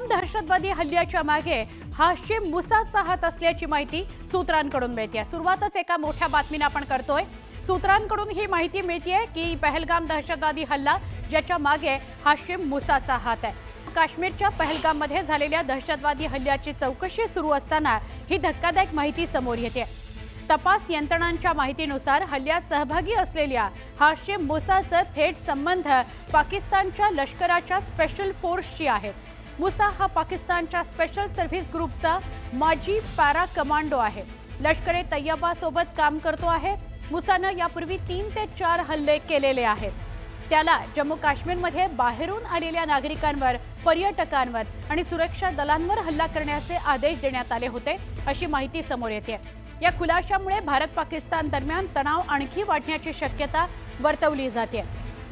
दहशतवादी हल्ल्याच्या मागे हाशिम मुसाचा हात असल्याची माहिती सूत्रांकडून मिळते। सुरुवातच एका मोठ्या बातमीने आपण करतोय। सूत्रांकडून ही माहिती मिळते की पहलगाम दहशतवादी हल्ला ज्याच्या मागे हाशिम मुसाचा हात आहे। काश्मीरच्या पहलगाममध्ये झालेल्या दहशतवादी हल्ल्याची चौकशी सुरू असताना ही धक्कादायक माहिती समोर येते। तपास यंत्रणांच्या माहितीनुसार हल्ल्यात सहभागी असलेल्या हाशिम मुसाचे थेट संबंध पाकिस्तानच्या लष्कराच्या स्पेशल फोर्सशी आहेत। मुसा हा पाकिस्तानच्या स्पेशल सर्व्हिस ग्रुपचा माजी पॅरा कमांडो आहे। लष्कर-ए तैयबा सोबत काम करतो आहे। मुसाने यापूर्वी 3 ते 4 हल्ले केलेले आहेत। त्याला जम्मू काश्मीरमध्ये बाहेरून आलेल्या नागरिकांवर, पर्यटकांवर आणि सुरक्षा दलांवर हल्ला करण्याचे आदेश देण्यात आले होते अशी माहिती समोर येते। या खुलाशामुळे भारत पाकिस्तान दरम्यान तणाव आणखी वाढण्याची शक्यता वर्तवली जाते।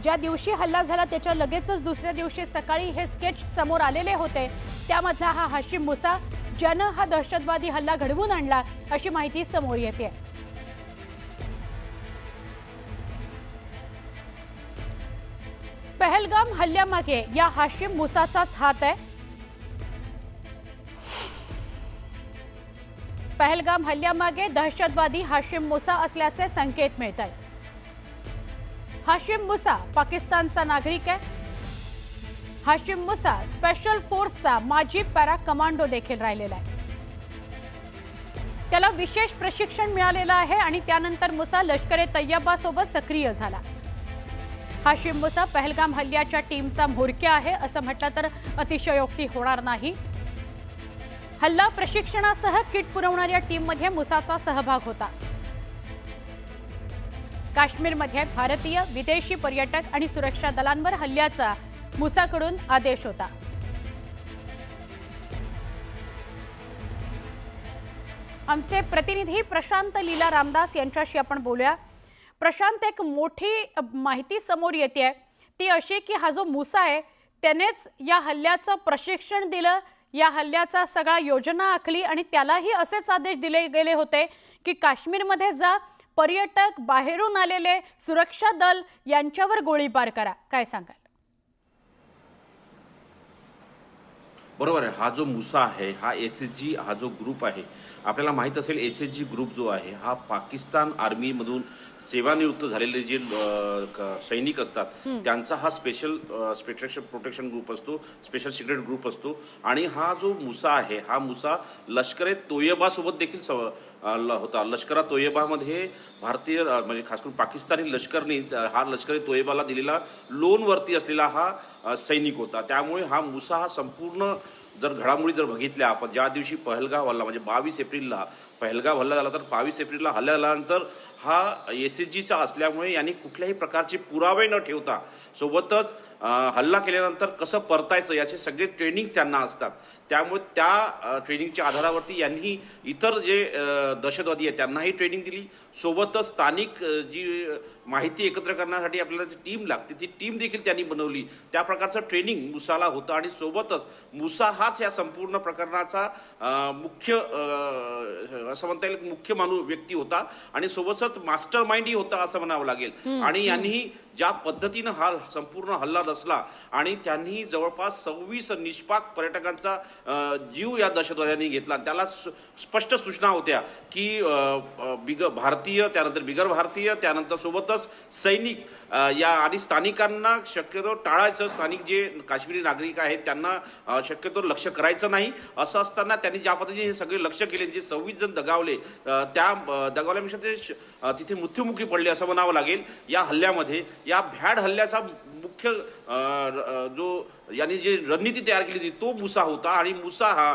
ज्या दिवशी हल्ला झाला त्याच्या लगेचच दुसऱ्या दिवशी सकाळी हे स्केच समोर आलेले होते। त्यामधला हा हाशिम मुसा ज्याने हा दहशतवादी हल्ला घडवून आणला अशी माहिती समोर येते। पहलगाम हल्ल्यामागे या हाशिम मुसाचाच हात आहे। पहलगाम हल्ल्यामागे दहशतवादी हाशिम मुसा असल्याचे संकेत मिळत आहेत। हाशिम मुसा पाकिस्तानचा नागरिक आहे। हाशिम मुसा स्पेशल फोर्सचा माजी पॅरा कमांडो देखील राहिलेला आहे। त्याला विशेष प्रशिक्षण मिळालेलं आहे आणि त्यानंतर मुसा लष्कर-ए तैयबा सोबत सक्रिय झाला। हाशिम मुसा पहलगाम हल्ल्याच्या टीमचा म्होरक्या आहे असं म्हटलं तर अतिशयोक्ती होणार नाही। हल्ला प्रशिक्षणासह किट पुरवणाऱ्या टीममध्ये मुसाचा सहभाग होता। काश्मीरमध्ये भारतीय, विदेशी पर्यटक आणि सुरक्षा दलांवर हल्ल्याचा मुसाकडून आदेश होता। आमचे प्रतिनिधी प्रशांत लीला रामदास यांच्याशी आपण बोलूया। प्रशांत, एक मोठी माहिती समोर येते ती अशी की हा जो मुसा आहे त्यानेच या हल्ल्याचं प्रशिक्षण दिलं, या हल्ल्याचा सगळा योजना आखली आणि त्यालाही असेच आदेश दिले गेले होते की काश्मीरमध्ये जा, पर्यटक, बाहेरून आलेले, सुरक्षा दल यांच्यावर गोळीबार करा। काय सांगाल? बरोबर आहे। हा जो मुसा आहे हा एसएचजी हा जो ग्रुप आहे, आपल्याला माहित असेल एसएचजी ग्रुप जो आहे हा पाकिस्तान आर्मी मधून सेवानिवृत्त झालेले जे सैनिक असतात त्यांचा हा स्पेशल प्रोटेक्शन ग्रुप असतो, स्पेशल सिक्रेट ग्रुप असतो। आणि हा जो मुसा आहे हा मुसा लष्कर-ए तोयबा सोबत देखील होता। लष्कर तोयबामध्ये भारतीय म्हणजे खास करून पाकिस्तानी लष्करने हा लष्कर-ए तोयबाला दिलेला लोनवरती असलेला हा सैनिक होता। त्यामुळे हा मुसा हा संपूर्ण जर घडामोडी जर बघितल्या आपण, ज्या दिवशी पहलगाम हल्ला म्हणजे 22 एप्रिलला पहलगाम हल्ला झाला, तर 22 एप्रिलला हल्ला झाल्यानंतर हा एसएचजीचा असल्यामुळे यांनी कुठल्याही प्रकारचे पुरावे न ठेवता सोबतच हल्ला केल्यानंतर कसं परतायचं याचे सगळे ट्रेनिंग त्यांना असतात। त्यामुळे त्या ट्रेनिंगच्या आधारावरती यांनी इतर जे दहशतवादी आहेत त्यांनाही ट्रेनिंग दिली। सोबतच स्थानिक जी माहिती एकत्र करण्यासाठी आपल्याला जी टीम लागते ती टीम देखील त्यांनी बनवली। त्या प्रकारचं ट्रेनिंग मुसाला होतं आणि सोबतच मुसा हाच या संपूर्ण प्रकरणाचा मुख्य असं म्हणता येईल मुख्य व्यक्ती होता आणि सोबतच मास्टर माइंडही होता असं म्हणावं लागेल। आणि यांनी ज्या पद्धतीनं हा संपूर्ण हल्ला रचला आणि त्यांनी जवळपास 26 निष्पाक पर्यटकांचा जीव या दहशतवाद्यांनी घेतला। त्याला स्पष्ट सूचना होत्या की भारतीय, त्यानंतर बिगर भारतीय, त्यानंतर सोबतच सैनिक या आणि स्थानिकांना शक्यतो टाळायचं। स्थानिक जे काश्मीरी नागरिक आहेत त्यांना शक्यतो लक्ष करायचं नाही। असं असताना त्यांनी ज्या पद्धतीने हे सगळे लक्ष केले, जे 26 जण दगावले, त्या दगावल्यापेक्षा ते तिथे मृत्युमुखी पडले असं म्हणावं लागेल। या हल्ल्यामध्ये, या भ्याड हल्ल्याचा मुख्य जो यांनी जी रणनीती तयार केली होती तो मुसा होता। आणि मुसा हा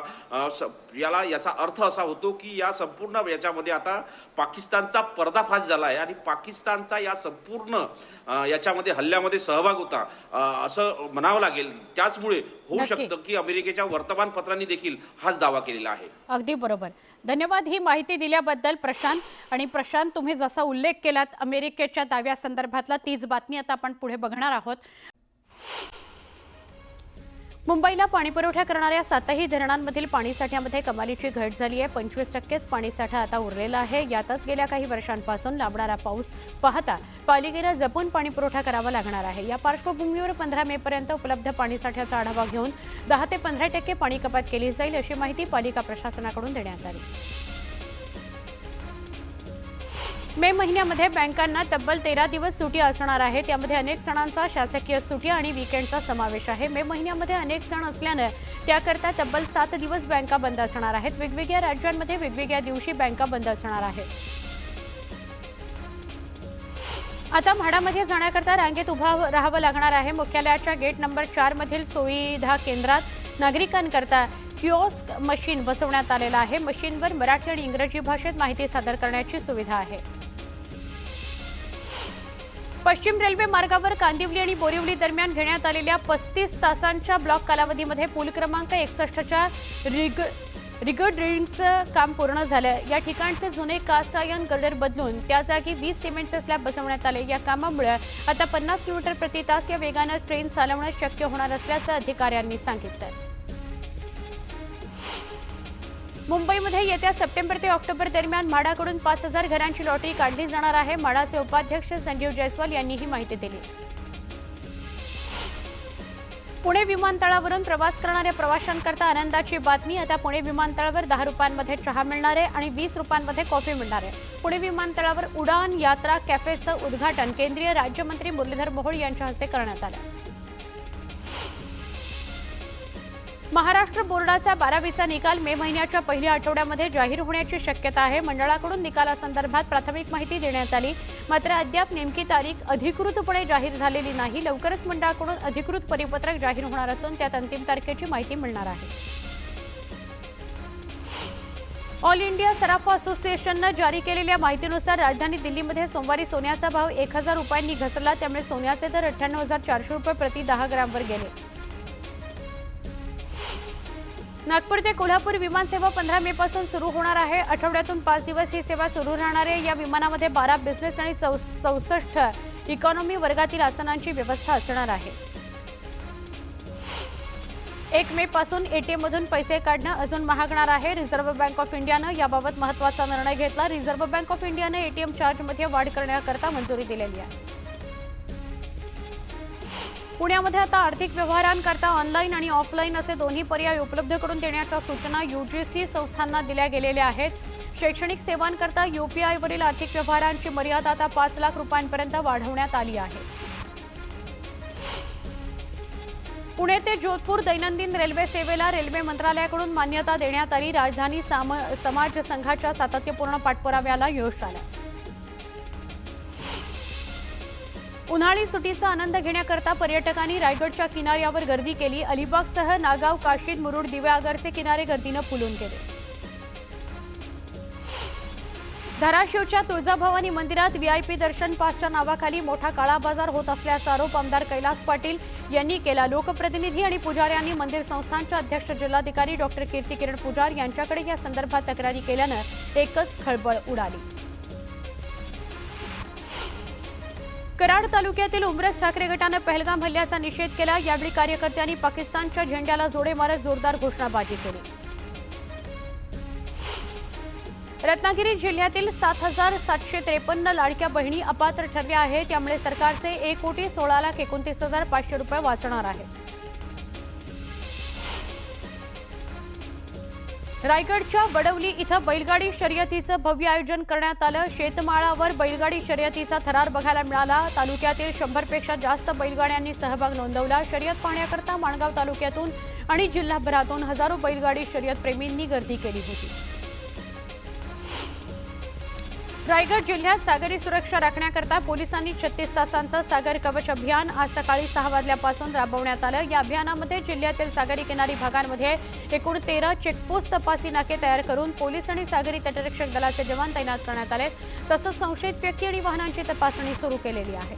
याचा अर्थ असा होतो की या संपूर्ण याच्यामध्ये आता पाकिस्तानचा पर्दाफाश झाला आहे आणि पाकिस्तानचा या संपूर्ण याच्यामध्ये हल्ल्यामध्ये सहभाग होता असं म्हणावं लागेल। त्याचमुळे होऊ शकतं की अमेरिकेच्या वर्तमानपत्रांनी देखील हाच दावा केलेला आहे। अगदी बरोबर। धन्यवाद ही माहिती दिल्याबद्दल प्रशांत। आणि प्रशांत, तुम्ही जसा उल्लेख केलात अमेरिकेच्या दाव्यासंदर्भातला तीच बातमी आता आपण पुढे बघणार आहोत। मुंबईला पाणीपुरवठा करणाऱ्या 7ही धरणांमधील पाणीसाठ्यामध्ये कमालीची घट झाली आहे. 25%च पाणीसाठा आता उरलेला आहे. यातच गेल्या काही वर्षांपासून लांबणारा पाऊस पाहता पालिकेला जपून पाणीपुरवठा करावा लागणार आहे. या पार्श्वभूमीवर 15 मेपर्यंत उपलब्ध पाणीसाठ्याचा आढावा घेऊन 10 ते 15% पाणी कपात केली जाईल, अशी माहिती पालिका प्रशासनाकडून देण्यात आली. मे महिन्यामध्ये बँकांना तब्बल 13 दिवस सुटी असणार आहे. त्यामध्ये अनेक सणांचा, शासकीय सुटी आणि वीकेंडचा समावेश आहे. मे महिन्यामध्ये अनेक सण असल्यानं त्याकरता तब्बल 7 दिवस बँका बंद असणार आहेत. वेगवेगळ्या राज्यांमध्ये वेगवेगळ्या दिवशी बँका बंद असणार आहेत. आता म्हाडामध्ये जाण्याकरता रांगेत उभं राहावं लागणार आहे. मुख्यालयाच्या गेट नंबर 4 मधील सुविधा केंद्रात नागरिकांकरता किओस्क मशीन बसवण्यात आलेला आहे. मशीनवर मराठी आणि इंग्रजी भाषेत माहिती सादर करण्याची सुविधा आहे. पश्चिम रेल्वे मार्गावर कांदिवली आणि बोरिवली दरम्यान घेण्यात आलेल्या 35 तासांच्या ब्लॉक कालावधीमध्ये पूल क्रमांक 61च्या रिगर्डिंगचं काम पूर्ण झालं. या ठिकाणचे जुने कास्ट आयर्न गर्डर बदलून त्या जागी 20 सिमेंटचे स्लॅब बसवण्यात आले. या कामामुळे आता 50 किलोमीटर प्रति तास या वेगानं ट्रेन चालवणं शक्य होणार असल्याचं अधिकाऱ्यांनी सांगितलं. मुंबईमध्ये येत्या सप्टेंबर ते ऑक्टोबर दरम्यान म्हाडाकडून 5000 घरांची लॉटरी काढली जाणार आहे. म्हाडाचे उपाध्यक्ष संजीव जयस्वाल यांनी ही माहिती दिली. पुणे विमानतळावरून प्रवास करणाऱ्या प्रवाशांकरता आनंदाची बातमी. आता पुणे विमानतळावर 10 रुपयांमध्ये चहा मिळणार आहे आणि 20 रुपयांमध्ये कॉफी मिळणार आहे. पुणे विमानतळावर उडान यात्रा कॅफेचं उद्घाटन केंद्रीय राज्यमंत्री मुरलीधर मोहोळ यांच्या हस्ते करण्यात आलं. महाराष्ट्र बोर्डाचा 12वीचा निकाल मे महिन्याच्या पहिल्या आठवड्यामध्ये जाहीर होण्याची शक्यता आहे. मंडळाकडून निकालासंदर्भात प्राथमिक माहिती देण्यात आली, मात्र अद्याप नेमकी तारीख अधिकृतपणे जाहीर झालेली नाही. लवकरच मंडळाकडून अधिकृत परिपत्रक जाहीर होणार असून त्यात अंतिम तारखेची माहिती मिळणार आहे. ऑल इंडिया सराफा असोसिएशननं जारी केलेल्या माहितीनुसार राजधानी दिल्लीमध्ये सोमवारी सोन्याचा भाव 1000 रुपयांनी घसरला. त्यामुळे सोन्याचे दर 98,400 रुपये प्रति 10 ग्रॅमवर गेले. नागपूर ते कोल्हापूर विमानसेवा 15 मे पासून सुरू होणार आहे. आठवड्यातून 5 दिवस ही सेवा सुरू राहणार आहे. या विमानामध्ये 12 बिझनेस आणि 64 इकॉनॉमी वर्गातील आसनांची व्यवस्था असणार आहे. 1 मे पासून एटीएम मधून पैसे काढणं अजून महागणार आहे. रिझर्व्ह बँक ऑफ इंडियानं याबाबत महत्त्वाचा निर्णय घेतला. रिझर्व्ह बँक ऑफ इंडियानं एटीएम चार्जमध्ये वाढ करण्याकरता मंजुरी दिलेली आहे. पुण्यामध्ये आता आर्थिक व्यवहारांकरता ऑनलाईन आणि ऑफलाईन असे दोन्ही पर्याय उपलब्ध करून देण्याच्या सूचना यूजीसी संस्थांना दिल्या गेलेल्या आहेत. शैक्षणिक सेवांकरता यूपीआयवरील आर्थिक व्यवहारांची मर्यादा आता 5 लाख रुपयांपर्यंत वाढवण्यात आली आहे. पुणे ते जोधपूर दैनंदिन रेल्वे सेवेला रेल्वे मंत्रालयाकडून मान्यता देण्यात आली. राजधानी समाज संघाच्या सातत्यपूर्ण पाठपुराव्याला यश आलं. उन्हाळी सुटीचा आनंद घेण्याकरता पर्यटकांनी रायगडच्या किनाऱ्यावर गर्दी केली. अलिबागसह नागाव, काशीद, मुरुड, दिवेआगरचे किनारे गर्दीनं फुलून गेले. धाराशिवच्या तुळजाभवानी मंदिरात व्हीआयपी दर्शन पासच्या नावाखाली मोठा काळा बाजार होत असल्याचा आरोप आमदार कैलास पाटील यांनी केला. लोकप्रतिनिधी आणि पुजाऱ्यांनी मंदिर संस्थानच्या अध्यक्ष जिल्हाधिकारी डॉक्टर कीर्ती किरण पुजार यांच्याकडे या संदर्भात तक्रारी केल्यानं एकच खळबळ उडाली. कराड तालुक्यातील उमरस ठाकरे गटानं पहलगाम हल्ल्याचा निषेध केला. यावेळी कार्यकर्त्यांनी पाकिस्तानच्या झेंड्याला जोडे मारत जोरदार घोषणाबाजी केली. रत्नागिरी जिल्ह्यातील 7,753 लाडक्या बहिणी अपात्र ठरल्या आहेत. त्यामुळे सरकारचे 1,16,29,500 रुपये वाचणार आहेत. रायगडच्या वडवली इथं बैलगाडी शर्यतीचं भव्य आयोजन करण्यात आलं. शेतमाळावर बैलगाडी शर्यतीचा थरार बघायला मिळाला. तालुक्यातील 100पेक्षा जास्त बैलगाड्यांनी सहभाग नोंदवला. शर्यत पाहण्याकरता माणगाव तालुक्यातून आणि जिल्हाभरातून हजारो बैलगाडी शर्यतप्रेमींनी गर्दी केली होती. रायगड जिल्ह्यात सागरी सुरक्षा राखण्याकरता पोलिसांनी 36 तासांचं सागर कवच अभियान आज सकाळी 6 वाजल्यापासून राबवण्यात आलं. या अभियानामध्ये जिल्ह्यातील सागरी किनारी भागांमध्ये एकूण 13 चेकपोस्ट तपासी नाके तयार करून पोलीस आणि सागरी तटरक्षक दलाचे जवान तैनात करण्यात आले. तसंच संशयित व्यक्ती आणि वाहनांची तपासणी सुरू केलेली आहे.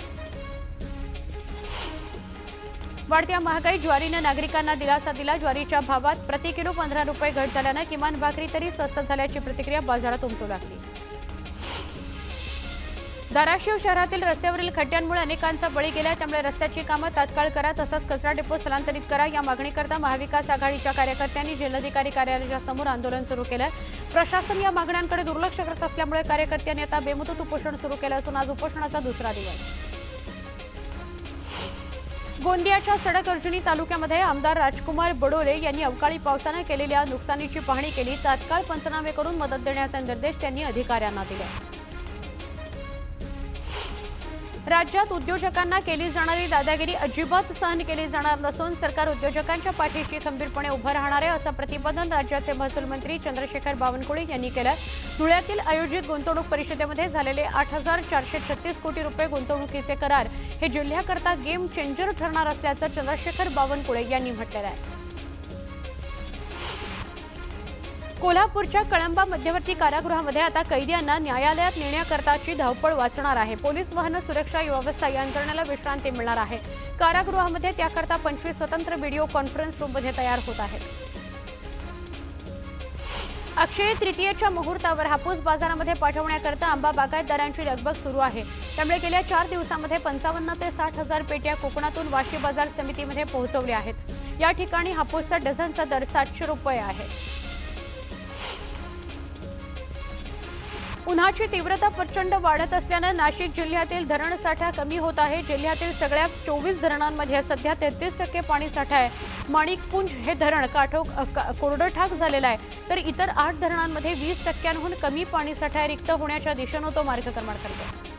वाढत्या महागाई ज्वारीनं नागरिकांना दिलासा दिला. ज्वारीच्या भावात प्रति किलो 15 रुपये घट झाल्यानं किमान भाकरी तरी स्वस्त झाल्याची प्रतिक्रिया बाजारात उमटू लागली. धाराशिव शहरातील रस्त्यावरील खड्ड्यांमुळे अनेकांचा बळी गेला, त्यामुळे रस्त्याची कामं तात्काळ करा, तसंच कचरा डेपो स्थलांतरित करा. या मागणीकरता महाविकास आघाडीच्या कार्यकर्त्यांनी जिल्हाधिकारी कार्यालयाच्या समोर आंदोलन सुरू केलं. प्रशासन या मागण्यांकडे दुर्लक्ष करत असल्यामुळे कार्यकर्त्यांनी आता बेमुदत उपोषण सुरू केलं असून आज उपोषणाचा दुसरा दिवस. गोंदियाच्या सडक अर्जुनी तालुक्यामध्ये आमदार राजकुमार बडोले यांनी अवकाळी पावसानं केलेल्या नुकसानीची पाहणी केली. तात्काळ पंचनामे करून मदत देण्याचे निर्देश त्यांनी अधिकाऱ्यांना दिले. राज्यात उद्योजकांना केली जाणारी दादागिरी अजिबात सहन केली जाणार नसून सरकार उद्योजकांच्या पाठीशी खंबीरपणे उभं राहणार आहे, असं प्रतिपादन राज्याचे महसूल मंत्री चंद्रशेखर बावनकुळे यांनी केलं. धुळ्यातील आयोजित गुंतवणूक परिषदेमध्ये झालेले 8,436 कोटी रुपये गुंतवणुकीचे करार हे जिल्ह्याकरता गेम चेंजर ठरणार असल्याचं चंद्रशेखर बावनकुळे यांनी म्हटलेलं आहे. कोल्हापूरच्या कळंबा मध्यवर्ती कारागृहामध्ये आता कैद्यांना न्यायालयात नेण्याकरताची धावपळ वाचणार आहे. पोलीस वाहन सुरक्षा व्यवस्था यंत्रणेला विश्रांती मिळणार आहे. कारागृहामध्ये त्याकरता 25 स्वतंत्र व्हिडिओ कॉन्फरन्स रूममध्ये तयार होत आहेत. अक्षय तृतीयेच्या मुहूर्तावर हापूस बाजारामध्ये पाठवण्याकरता आंबा बागायतदारांची लगबग सुरू आहे. त्यामुळे गेल्या 4 दिवसांमध्ये 55 ते 60 हजार पेट्या कोकणातून वाशी बाजार समितीमध्ये पोहोचवल्या आहेत. या ठिकाणी हापूसचा डझनचा दर 700 रुपये आहे. उन्हाची तीव्रता प्रचंड वाढत असल्यानं नाशिक जिल्ह्यातील धरणसाठा कमी होत आहे. जिल्ह्यातील सगळ्या 24 धरणांमध्ये सध्या 33% पाणीसाठा आहे. माणिकपुंज हे धरण कोरडठाक झालेलं आहे, तर इतर 8 धरणांमध्ये 20%हून कमी पाणीसाठा रिक्त होण्याच्या दिशेनं तो मार्गक्रमण करतो.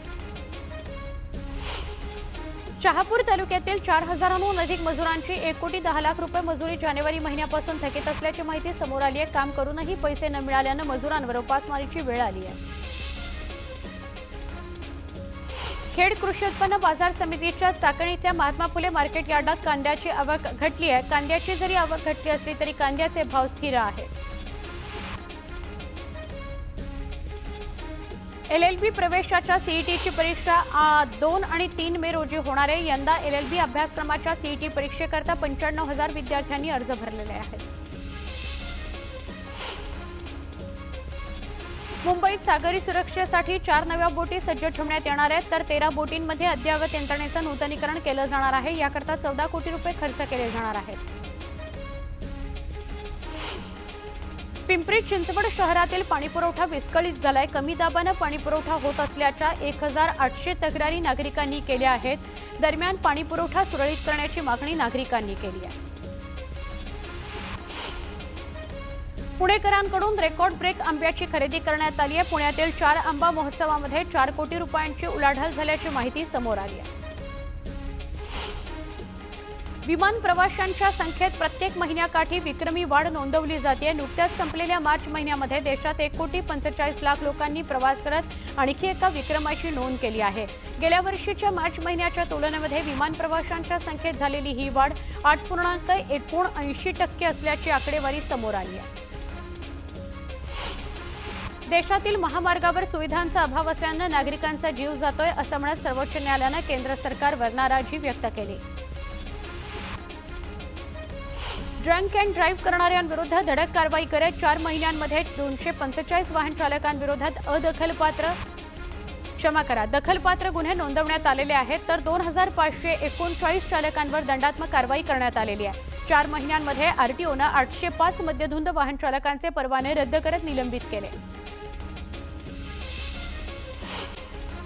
शहापूर तालुक्यातील 4,000हून अधिक मजुरांची 1,10,00,000 रुपये मजुरी जानेवारी महिन्यापासून थकीत असल्याची माहिती समोर आली आहे. काम करूनही पैसे न मिळाल्यानं मजुरांवर उपासमारीची वेळ आली आहे. खेड कृषी उत्पन्न बाजार समितीच्या चाकणीतल्या महात्मा फुले मार्केट यार्डात कांद्याची आवक घटली आहे. कांद्याची जरी आवक घटली असली तरी कांद्याचे भाव स्थिर आहेत. LLB प्रवेशाच्या सीईटीची परीक्षा 2 आणि 3 मे रोजी होणार आहे. यंदा LLB अभ्यासक्रमाच्या सीईटी परीक्षेकरता 95,000 विद्यार्थ्यांनी अर्ज भरलेले आहेत. मुंबईत सागरी सुरक्षेसाठी 4 नव्या बोटी सज्ज ठेवण्यात येणार आहेत, तर 13 बोटींमध्ये अद्ययावत यंत्रणेचं नूतनीकरण केलं जाणार आहे. याकरता 14 कोटी रुपये खर्च केले जाणार आहेत. पिंपरी चिंचवड शहरातील पाणीपुरवठा विस्कळीत झालाय. कमी दाबानं पाणीपुरवठा होत असल्याच्या 1,800 तक्रारी नागरिकांनी केल्या आहेत. दरम्यान पाणीपुरवठा सुरळीत करण्याची मागणी नागरिकांनी केली आहे. पुणेकरांकडून रेकॉर्ड ब्रेक आंब्याची खरेदी करण्यात आली आहे. पुण्यातील 4 आंबा महोत्सवामध्ये 4 कोटी रुपयांची उलाढाल झाल्याची माहिती समोर आली आहे. विमान प्रवाशांच्या संख्येत प्रत्येक महिन्याकाठी विक्रमी वाढ नोंदवली जाते. नुकत्याच संपलेल्या मार्च महिन्यामध्ये देशात 1,45,00,000 लोकांनी प्रवास करत आणखी एका विक्रमाची नोंद केली आहे. गेल्या वर्षीच्या मार्च महिन्याच्या तुलनेमध्ये विमान प्रवाशांच्या संख्येत झालेली ही वाढ 8.79% असल्याची आकडेवारी समोर आली आहे. देशातील महामार्गावर सुविधांचा अभाव असल्यानं नागरिकांचा जीव जातोय असं म्हणत सर्वोच्च न्यायालयानं केंद्र सरकारवर नाराजी व्यक्त केली. ड्रंक अँड ड्राईव्ह करणाऱ्यांविरुद्ध धडक कारवाई करत 4 महिन्यांमध्ये 245 वाहन चालकांविरोधात दखलपात्र गुन्हे नोंदवण्यात आलेले आहेत, तर 2,539 चालकांवर दंडात्मक कारवाई करण्यात आलेली आहे. 4 महिन्यांमध्ये आरटीओनं 805 मद्यधुंद वाहन चालकांचे परवाने रद्द करत निलंबित केले.